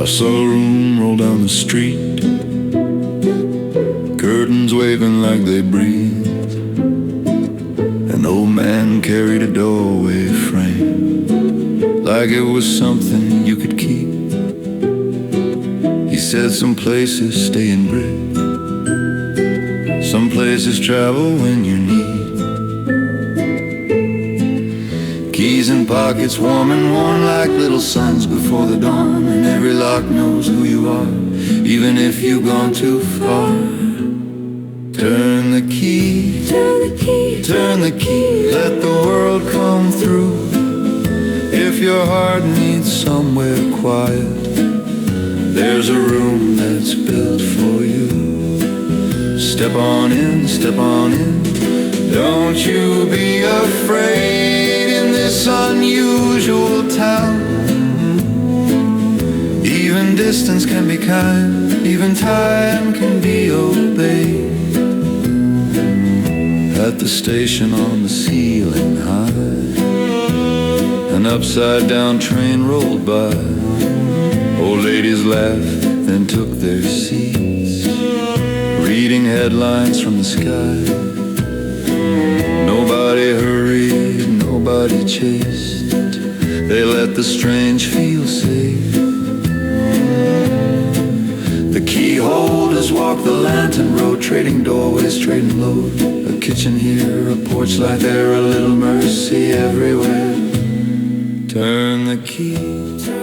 saw a room roll down the street, curtains waving like they breathe. An old man carried a doorway frame like it was something you could keep. He said some places stay in brick, some places travel when you need. Keys in pockets warm and worn like little suns before the dawn. And every lock knows who you are, even if you've gone too far. Turn the key, turn the key, turn the key, let the world come through. If your heart needs somewhere quiet, there's a room that's built for you. Step on in, step on in. Don't you be afraid in this unusual town. Even distance can be kind, even time can be obeyed. At the station on the ceiling high, an upside down train rolled by. Old ladies laughed, then took their seats, reading headlines from the sky. Nobody hurried, nobody chased. They let the strange feel safe. The key holders walk the lantern road, trading doorways, trading load. A kitchen here, a porch light there, a little mercy everywhere. Turn the key.